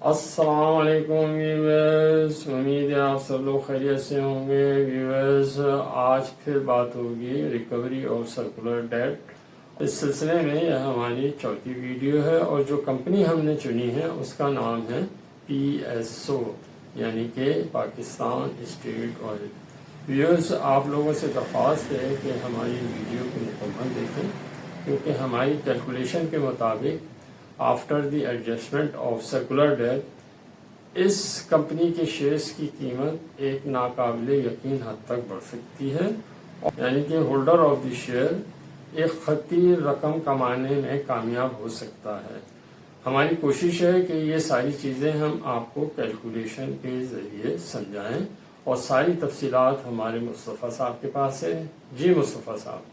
अस्सलामुअलैकुम व्यूअर्स, उम्मीद है आप सब लोग खैरियत से होंगे। व्यूअर्स, आज फिर बात होगी रिकवरी ऑफ सर्कुलर डेट। इस सिलसिले में यह हमारी चौथी वीडियो है और जो कंपनी हमने चुनी है उसका नाम है PSO यानी कि पाकिस्तान स्टेट ऑयल। व्यूअर्स, आप लोगों से दरख्वास्त है कि हमारी वीडियो को मुकम्मल देखें, क्योंकि हमारी कैलकुलेशन के मुताबिक after the adjustment of circular debt इस कंपनी के शेयर्स की कीमत एक नाकाबिले यकीन हद तक बढ़ सकती है, यानी कि होल्डर ऑफ द शेयर एक खतीर रकम कमाने में कामयाब हो सकता है। हमारी कोशिश है कि ये सारी चीज़ें हम आपको कैलकुलेशन के ज़रिए समझाएं और सारी तफसीलात हमारे मुस्तफ़ा साहब के पास है। जी मुस्तफ़ा साहब।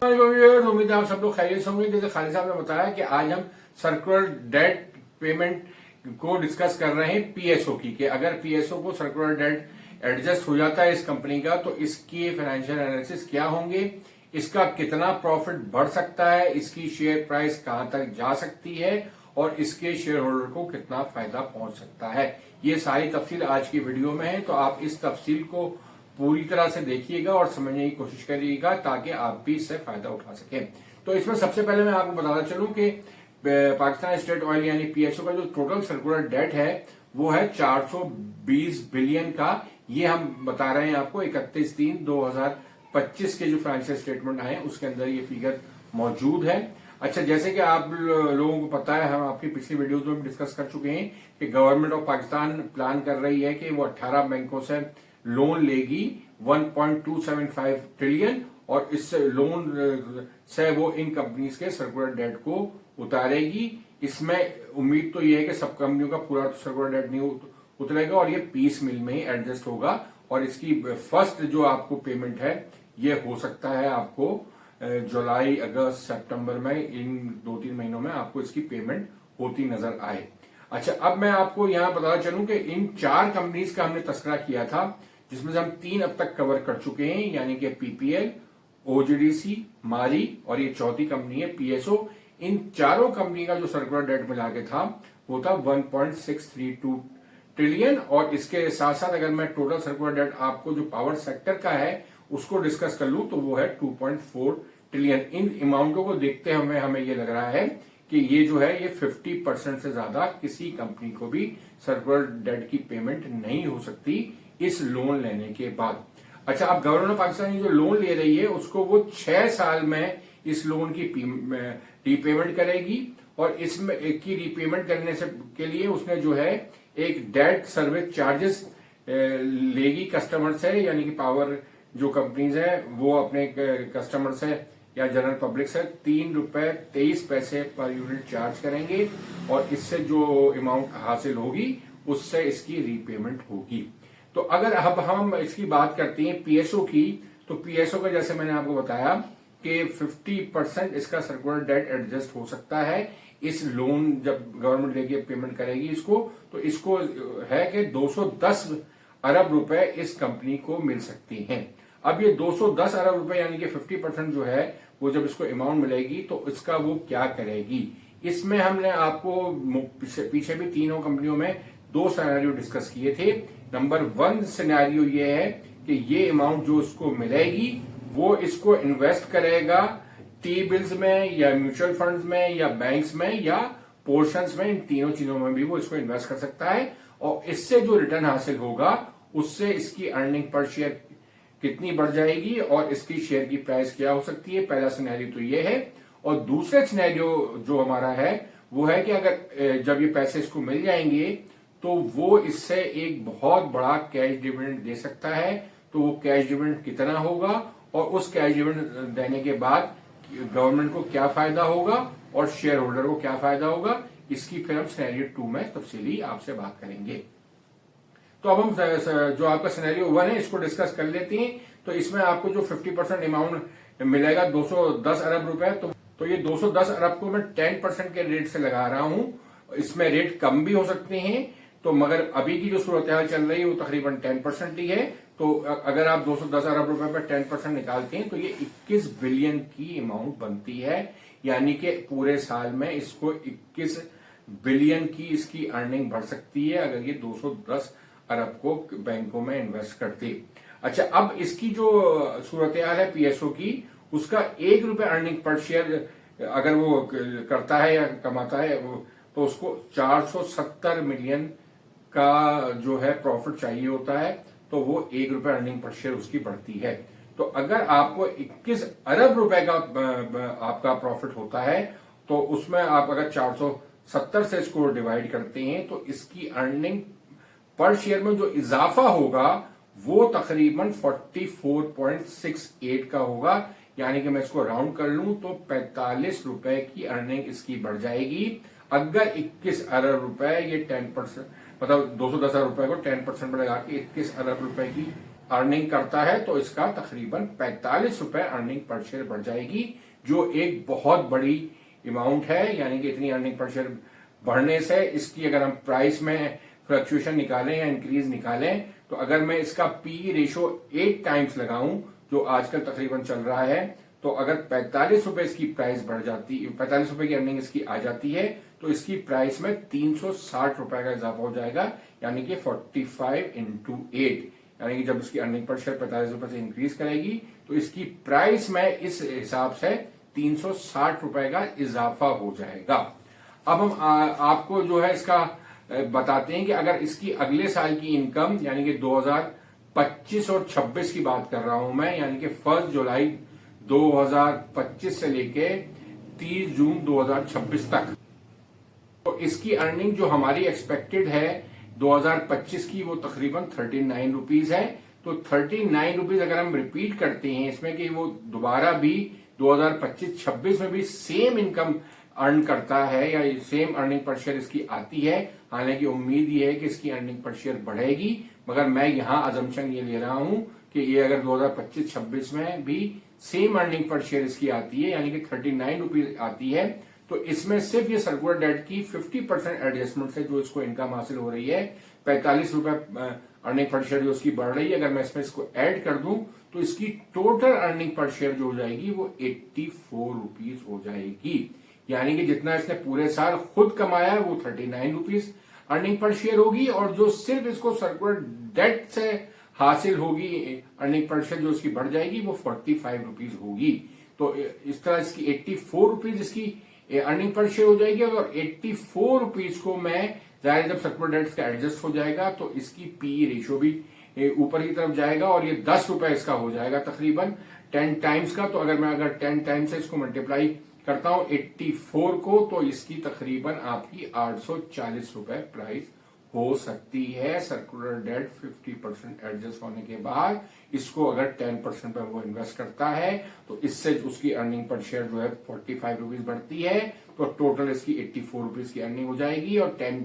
उम्मीद है आप सब लोग खैरियत होंगे। जैसे खालिद साहब ने बताया कि आज हम सर्कुलर डेट पेमेंट को डिस्कस कर रहे हैं पीएसओ की, कि अगर पीएसओ को सर्कुलर डेट एडजस्ट हो जाता है इस कंपनी का तो इसके फाइनेंशियल एनालिसिस क्या होंगे, इसका कितना प्रॉफिट बढ़ सकता है, इसकी शेयर प्राइस कहां तक जा सकती है और इसके शेयर होल्डर को कितना फायदा पहुंच सकता है। ये सारी तफसील आज की वीडियो में है, तो आप इस तफसील को पूरी तरह से देखिएगा और समझने की कोशिश करिएगा ताकि आप भी इससे फायदा उठा सकें। तो इसमें सबसे पहले मैं आपको बताता चलूं कि पाकिस्तान स्टेट ऑयल यानी पीएसओ का जो टोटल सर्कुलर डेट है वो है 420 बिलियन का। ये हम बता रहे हैं आपको 31/3/2025 के जो फाइनेंशियल स्टेटमेंट आए उसके अंदर ये फिगर मौजूद है। अच्छा, जैसे कि आप लोगों को पता है, हम आपकी पिछली वीडियोस में भी डिस्कस कर चुके हैं कि गवर्नमेंट ऑफ पाकिस्तान प्लान कर रही है कि वो 18 बैंकों से लोन लेगी 1.275 ट्रिलियन और इस लोन से वो इन कंपनीज के सर्कुलर डेट को उतारेगी। इसमें उम्मीद तो ये है कि सब कंपनियों का पूरा सर्कुलर डेट नहीं उतरेगा और ये पीस मिल में ही एडजस्ट होगा और इसकी फर्स्ट जो आपको पेमेंट है ये हो सकता है आपको जुलाई, अगस्त, सितंबर में, इन 2-3 महीनों में आपको इसकी पेमेंट होती नजर आए। अच्छा, अब मैं आपको यहां बताना चलूं कि इन 4 कंपनीज का हमने तस्करा किया था जिसमें से हम 3 अब तक कवर कर चुके हैं, यानी कि पीपीएल, ओजीडीसी, मारी और ये चौथी कंपनी है पीएसओ। इन चारों कंपनी का जो सर्कुलर डेट मिला के था वो था 1.632 ट्रिलियन और इसके साथ साथ अगर मैं टोटल सर्कुलर डेट आपको जो पावर सेक्टर का है उसको डिस्कस कर लूं तो वो है 2.4 ट्रिलियन। इन अमाउंटों को देखते हमें ये लग रहा है कि ये जो है ये 50% से ज्यादा किसी कंपनी को भी सर्कुलर डेट की पेमेंट नहीं हो सकती इस लोन लेने के बाद। अच्छा, अब गवर्नमेंट ऑफ पाकिस्तान जो लोन ले रही है उसको वो 6 साल में इस लोन की रीपेमेंट करेगी और इसमें की रीपेमेंट करने से के लिए उसने जो है एक डेट सर्विस चार्जेस लेगी कस्टमर से, यानी कि पावर जो कंपनीज है वो अपने कस्टमर से या जनरल पब्लिक से ₹3.23 पर यूनिट चार्ज करेंगे और इससे जो अमाउंट हासिल होगी उससे इसकी रीपेमेंट होगी। तो अगर अब हम इसकी बात करते हैं पीएसओ की, तो पीएसओ का जैसे मैंने आपको बताया कि 50% इसका सर्कुलर डेट एडजस्ट हो सकता है। इस लोन जब गवर्नमेंट लेके पेमेंट करेगी इसको, तो इसको है कि 210 अरब रुपए इस कंपनी को मिल सकती हैं। अब ये 210 अरब रुपए यानी कि 50% जो है वो जब इसको अमाउंट मिलेगी तो इसका वो क्या करेगी, इसमें हमने आपको पीछे भी तीनों कंपनियों में 2 सिनेरियो डिस्कस किए थे। नंबर 1 सिनेरियो ये है कि ये अमाउंट जो इसको मिलेगी वो इसको इन्वेस्ट करेगा टी बिल्स में या म्यूचुअल फंड्स में या बैंक्स में या पोर्शंस में, इन तीनों चीजों में भी वो इसको इन्वेस्ट कर सकता है और इससे जो रिटर्न हासिल होगा उससे इसकी अर्निंग पर शेयर कितनी बढ़ जाएगी और इसकी शेयर की प्राइस क्या हो सकती है। पहला सिनेरियो तो ये है और दूसरा सिनेरियो जो हमारा है वो है कि अगर जब ये पैसे इसको मिल जाएंगे तो वो इससे एक बहुत बड़ा कैश डिविडेंड दे सकता है। तो वो कैश डिविडेंड कितना होगा और उस कैश डिविडेंड देने के बाद गवर्नमेंट को क्या फायदा होगा और शेयर होल्डर को क्या फायदा होगा, इसकी फिर हम सिनेरियो 2 में तफसीली आपसे बात करेंगे। तो अब हम जो आपका सिनेरियो 1 है इसको डिस्कस कर लेते हैं। तो इसमें आपको जो 50% अमाउंट मिलेगा 210 अरब रुपए, तो ये 210 अरब को मैं 10% के रेट से लगा रहा हूं। इसमें रेट कम भी हो सकते हैं, तो मगर अभी की जो सूरत हाल चल रही है वो तकरीबन 10% ही है। तो अगर आप 210 अरब रुपए पर 10% निकालते हैं तो ये 21 बिलियन की अमाउंट बनती है, यानी कि पूरे साल में इसको 21 बिलियन की इसकी अर्निंग बढ़ सकती है अगर ये 210 अरब को बैंकों में इन्वेस्ट करते। अच्छा, अब इसकी जो सूरत हाल है पीएसओ की, उसका 1 रुपए अर्निंग पर शेयर अगर वो करता है या कमाता है तो उसको 470 मिलियन का जो है प्रॉफिट चाहिए होता है, तो वो 1 रुपए अर्निंग पर शेयर उसकी बढ़ती है। तो अगर आपको 21 अरब रुपए का आपका प्रॉफिट होता है, तो उसमें आप अगर 470 से इसको डिवाइड करते हैं तो इसकी अर्निंग पर शेयर में जो इजाफा होगा वो तकरीबन 44.68 का होगा। यानी कि मैं इसको राउंड कर लूं तो 45 रुपए की अर्निंग इसकी बढ़ जाएगी अगर 21 अरब रुपए ये 10%, मतलब 210 अरब रुपए को 10% पर लगा के 21 अरब रुपए की अर्निंग करता है, तो इसका तकरीबन 45 रुपए अर्निंग पर शेयर बढ़ जाएगी, जो एक बहुत बड़ी अमाउंट है। यानी कि इतनी अर्निंग पर शेयर बढ़ने से इसकी अगर हम प्राइस में फ्लक्चुएशन निकालें या इंक्रीज निकालें, तो अगर मैं इसका पी रेशो 8 टाइम्स लगाऊं जो आजकल तकरीबन चल रहा है, तो अगर 45 रुपए इसकी प्राइस बढ़ जाती, 45 रुपए की अर्निंग इसकी आ जाती है, तो इसकी प्राइस में 360 रुपए का इजाफा हो जाएगा। यानी कि 45 इंटू 8, यानी कि जब इसकी अर्निंग पर शेयर 45 रुपए से इंक्रीज करेगी तो इसकी प्राइस में इस हिसाब से 360 रुपए का इजाफा हो जाएगा। अब हम आपको जो है इसका बताते हैं कि अगर इसकी अगले साल की इनकम, यानी कि 2025 और 26 की बात कर रहा हूं मैं, यानी कि 1 जुलाई 2025 से लेके 30 जून 2026 तक, तो इसकी अर्निंग जो हमारी एक्सपेक्टेड है 2025 की वो तकरीबन 39 रुपीज है। तो 39 रुपीज अगर हम रिपीट करते हैं इसमें कि वो दोबारा भी 2025-26 में भी सेम इनकम अर्न करता है या सेम अर्निंग पर शेयर इसकी आती है, हालांकि उम्मीद ये है कि इसकी अर्निंग पर शेयर बढ़ेगी, मगर मैं यहां अजम्पशन ये ले रहा हूं कि ये अगर 2025-26 में भी सेम अर्निंग पर शेयर इसकी आती है, यानी कि 39 रुपीज आती है, तो इसमें सिर्फ ये सर्कुलर डेट की 50% एडजस्टमेंट से जो इसको इनकम हासिल हो रही है, 45 रुपए अर्निंग पर शेयर जो उसकी बढ़ रही है, अगर मैं इसमें इसको ऐड कर दूं तो इसकी टोटल अर्निंग पर शेयर जो हो जाएगी वो 84 रुपीज हो जाएगी। यानी कि जितना इसने पूरे साल खुद कमाया है वो 39 रुपीज अर्निंग पर शेयर होगी, और जो सिर्फ इसको सर्कुलर डेट से हासिल होगी अर्निंग पर शेयर जो उसकी बढ़ जाएगी वो 45 रुपीज होगी। तो इस तरह इसकी 84 रुपीज इसकी अर्निंग पर शेयर हो जाएगी, और 84 रुपीज को मैं जाहिर जब सर्कुलर डेट्स का एडजस्ट हो जाएगा तो इसकी पी रेशियो भी ऊपर की तरफ जाएगा, और ये 10 रुपए इसका हो जाएगा तकरीबन 10 टाइम्स का। तो अगर मैं 10 टाइम्स से इसको मल्टीप्लाई करता हूं 84 को, तो इसकी तकरीबन आपकी 840 रुपए प्राइस हो सकती है। सर्कुलर डेट 50% एडजस्ट होने के बाद इसको अगर 10% पे वो इन्वेस्ट करता है तो इससे उसकी अर्निंग पर शेयर जो है 45 रुपीज बढ़ती है, तो टोटल इसकी 84 रुपीज की अर्निंग हो जाएगी, और 10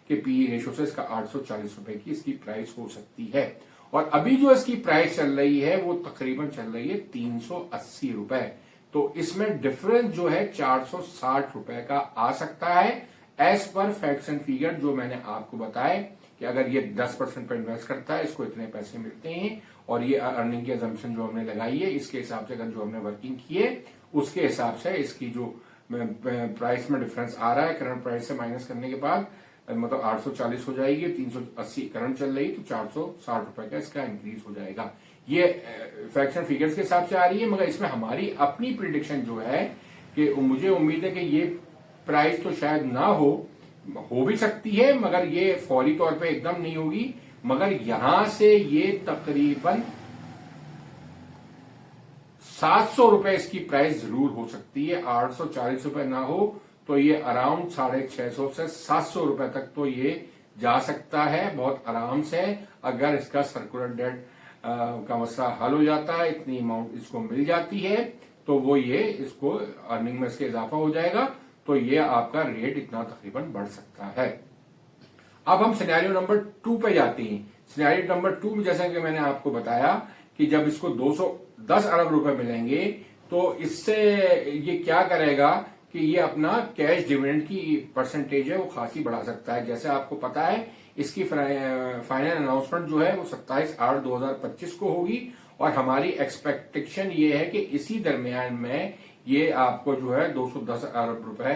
के पी रेशो से इसका 840 रुपए की इसकी प्राइस हो सकती है। और अभी जो इसकी प्राइस चल रही है वो तकरीबन चल रही है 380 रुपए, तो इसमें डिफरेंस जो है 460 रुपए का आ सकता है as per facts and figure जो मैंने आपको बताया कि अगर ये 10% पर इन्वेस्ट करता है इसको इतने पैसे मिलते हैं, और ये अर्निंग की अजम्पशन जो हमने लगाई है इसके हिसाब से अगर जो हमने वर्किंग की है उसके हिसाब से इसकी जो प्राइस में डिफरेंस आ रहा है करंट प्राइस से माइनस करने के बाद, मतलब 840 हो जाएगी, 380 करंट चल रही तो 460 रुपए का इसका इंक्रीज हो जाएगा। ये फैक्ट्स एंड फिगर्स के हिसाब से आ रही है, मगर इसमें हमारी अपनी प्रिडिक्शन जो है कि मुझे उम्मीद है कि ये प्राइस तो शायद ना हो भी सकती है, मगर ये फौरी तौर पे एकदम नहीं होगी, मगर यहां से ये तकरीबन 700 रुपए इसकी प्राइस जरूर हो सकती है। 840 रुपए ना हो तो ये अराउंड 650 से 700 रुपए तक तो ये जा सकता है बहुत आराम से, अगर इसका सर्कुलर डेट का मसला हल हो जाता है, इतनी अमाउंट इसको मिल जाती है, तो वो ये इसको अर्निंग में इसके इजाफा हो जाएगा, तो ये आपका रेट इतना तकरीबन बढ़ सकता है। अब हम सिनेरियो नंबर 2 पे जाते हैं। सिनेरियो नंबर 2 में जैसा कि मैंने आपको बताया कि जब इसको 210 अरब रुपए मिलेंगे तो इससे ये क्या करेगा कि ये अपना कैश डिविडेंड की परसेंटेज है वो खासी बढ़ा सकता है। जैसे आपको पता है इसकी फाइनल अनाउंसमेंट जो है वो 27/8/2025 को होगी, और हमारी एक्सपेक्टेशन ये है कि इसी दरमियान में ये आपको जो है 210 अरब रुपए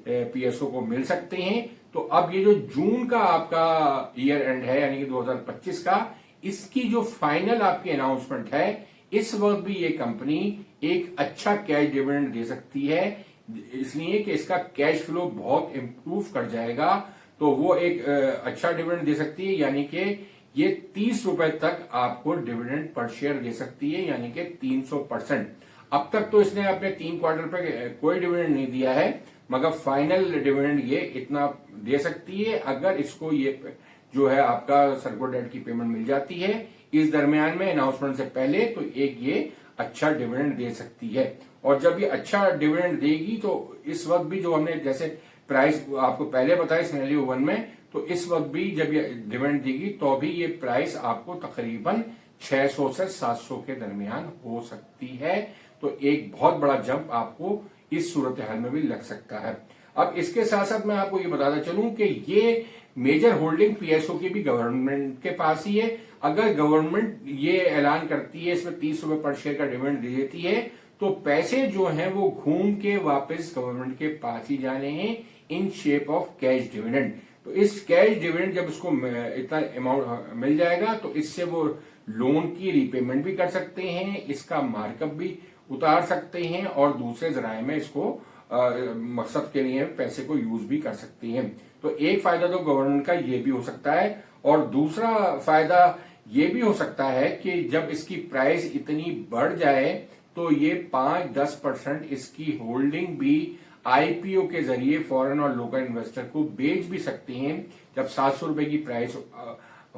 पीएसओ को मिल सकते हैं। तो अब ये जो जून का आपका ईयर एंड है यानी कि 2025 का, इसकी जो फाइनल आपकी अनाउंसमेंट है, इस वक्त भी ये कंपनी एक अच्छा कैश डिविडेंड दे सकती है, इसलिए कि इसका कैश फ्लो बहुत इंप्रूव कर जाएगा। तो वो एक अच्छा डिविडेंड दे सकती है, यानी कि ये 30 रुपए तक आपको डिविडेंड पर शेयर दे सकती है, यानी कि 300%। अब तक तो इसने अपने 3 क्वार्टर पे कोई डिविडेंड नहीं दिया है, मगर फाइनल डिविडेंड ये इतना दे सकती है अगर इसको ये जो है आपका सर्कुलर डेट की पेमेंट मिल जाती है इस दरमियान में अनाउंसमेंट से पहले, तो एक ये अच्छा डिविडेंड दे सकती है। और जब ये अच्छा डिविडेंड देगी तो इस वक्त भी जो हमने जैसे प्राइस आपको पहले बताया सिनेरियो 1 में, तो इस वक्त भी जब ये डिविडेंड देगी तो भी ये प्राइस आपको तकरीबन 600 से 700 के दरमियान हो सकती है। तो एक बहुत बड़ा जंप आपको इस सूरत हाल में भी लग सकता है। अब इसके साथ साथ मैं आपको ये बताता चलूं कि ये मेजर होल्डिंग पीएसओ की भी गवर्नमेंट के पास ही है। अगर गवर्नमेंट ये ऐलान करती है, इसमें 30 रुपए पर शेयर का डिविडेंड दे देती है, तो पैसे जो हैं वो घूम के वापस गवर्नमेंट के पास ही जाने हैं in shape of cash dividend. तो इस कैश डिविडेंड जब उसको इतना अमाउंट मिल जाएगा तो इससे वो लोन की रीपेमेंट भी कर सकते हैं, इसका मार्कअप भी उतार सकते हैं और दूसरे जराये में इसको मकसद के लिए पैसे को यूज भी कर सकते हैं। तो एक फायदा तो गवर्नमेंट का ये भी हो सकता है, और दूसरा फायदा ये भी हो सकता है कि जब इसकी प्राइस इतनी बढ़ जाए तो ये 5-10% इसकी होल्डिंग भी आईपीओ के जरिए फॉरेन और लोकल इन्वेस्टर को बेच भी सकते हैं। जब 700 रुपए की प्राइस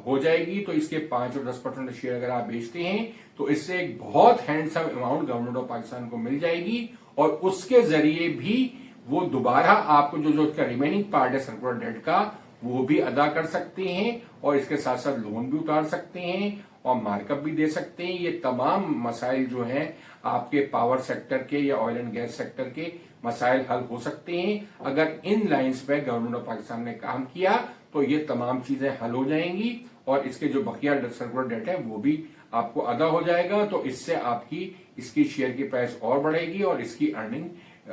हो जाएगी तो इसके 5 और 10% शेयर अगर आप बेचते हैं तो इससे एक बहुत handsome amount government of Pakistan को मिल जाएगी, और उसके जरिए भी वो दोबारा आपको जो उसका रिमेनिंग पार्ट है सर्कुलर डेट का वो भी अदा कर सकते हैं, और इसके साथ साथ लोन भी उतार सकते हैं और मार्कअप भी दे सकते हैं। ये तमाम मसाइल जो हैं आपके पावर सेक्टर के या ऑयल एंड गैस सेक्टर के मसाइल हल हो सकते हैं। अगर इन लाइंस पे गवर्नमेंट ऑफ पाकिस्तान ने काम किया तो ये तमाम चीजें हल हो जाएंगी, और इसके जो बकिया सर्कुलर डेट है वो भी आपको अदा हो जाएगा। तो इससे आपकी इसकी शेयर की प्राइस और बढ़ेगी और इसकी अर्निंग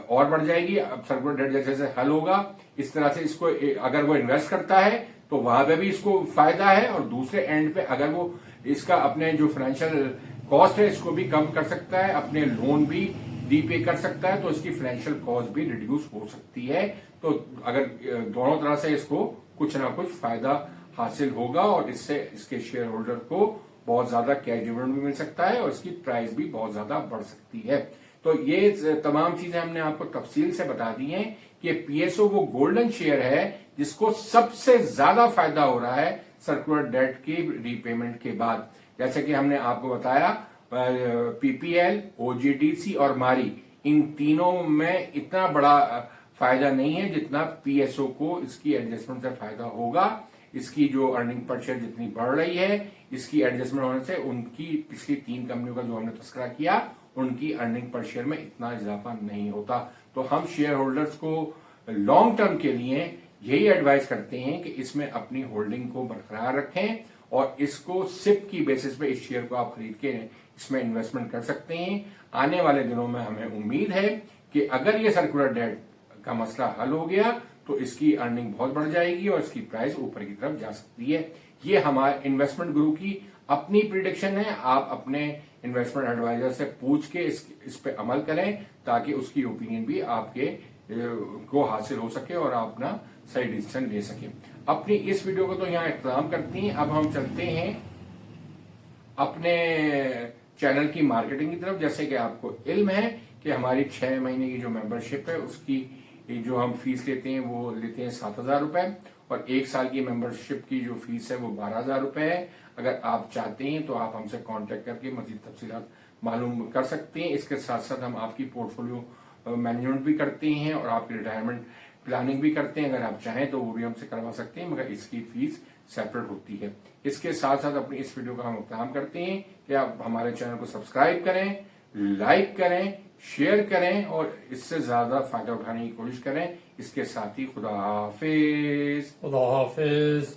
और बढ़ जाएगी। अब सर्कुलर डेट जैसे जैसे हल होगा इस तरह से इसको अगर वो इन्वेस्ट करता है तो वहां पे भी इसको फायदा है, और दूसरे एंड पे अगर वो इसका अपने जो फाइनेंशियल कॉस्ट है इसको भी कम कर सकता है, अपने लोन भी रीपे कर सकता है, तो इसकी फाइनेंशियल कॉस्ट भी रिड्यूस हो सकती है। तो अगर दोनों तरह से इसको कुछ ना कुछ फायदा हासिल होगा, और इससे इसके शेयर होल्डर को बहुत ज्यादा कैश डिविडेंड भी मिल सकता है और इसकी प्राइस भी बहुत ज्यादा बढ़ सकती है। तो ये तमाम चीजें हमने आपको तफसील से बता दी हैं कि पीएसओ वो गोल्डन शेयर है जिसको सबसे ज्यादा फायदा हो रहा है सर्कुलर डेट की रीपेमेंट के बाद। जैसे कि हमने आपको बताया पीपीएल, ओजीडीसी और मारी, इन तीनों में इतना बड़ा फायदा नहीं है जितना पीएसओ को इसकी एडजस्टमेंट से फायदा होगा। इसकी जो अर्निंग पर शेयर जितनी बढ़ रही है, इसकी एडजस्टमेंट होने से उनकी पिछली 3 कंपनियों का जो हमने तस्करा किया उनकी अर्निंग पर शेयर में इतना इजाफा नहीं होता। तो हम शेयर होल्डर्स को लॉन्ग टर्म के लिए यही एडवाइस करते हैं कि इसमें अपनी होल्डिंग को बरकरार रखें, और इसको सिप की बेसिस पे इस शेयर को आप खरीद के इसमें इन्वेस्टमेंट कर सकते हैं। आने वाले दिनों में हमें उम्मीद है कि अगर ये सर्कुलर डेट का मसला हल हो गया तो इसकी अर्निंग बहुत बढ़ जाएगी और इसकी प्राइस ऊपर की तरफ जा सकती है। ये हमारे इन्वेस्टमेंट गुरु की अपनी प्रिडिक्शन है। आप अपने इन्वेस्टमेंट एडवाइजर से पूछ के इस पे अमल करें ताकि उसकी ओपिनियन भी आपके को हासिल हो सके और आप अपना सही डिसीजन ले सके। अपनी इस वीडियो को तो यहाँ इख्तिताम करती हैं। अब हम चलते हैं अपने चैनल की मार्केटिंग की तरफ। जैसे कि आपको इल्म है कि हमारी 6 महीने की जो मेंबरशिप है उसकी जो हम फीस लेते हैं वो लेते हैं 7,000 रुपए, और 1 साल की मेंबरशिप की जो फीस है वो 12,000 रुपए है। अगर आप चाहते हैं तो आप हमसे कांटेक्ट करके मजीद तफसीलात मालूम कर सकते हैं। इसके साथ साथ हम आपकी पोर्टफोलियो मैनेजमेंट भी करते हैं और आपकी रिटायरमेंट प्लानिंग भी करते हैं। अगर आप चाहें तो वो भी हमसे करवा सकते हैं, मगर इसकी फीस सेपरेट होती है। इसके साथ साथ अपनी इस वीडियो का हम इख्तिताम करते हैं कि आप हमारे चैनल को सब्सक्राइब करें, लाइक करें, शेयर करें और इससे ज्यादा फायदा उठाने की कोशिश करें। इसके साथ ही खुदा हाफिज। खुदा हाफिज।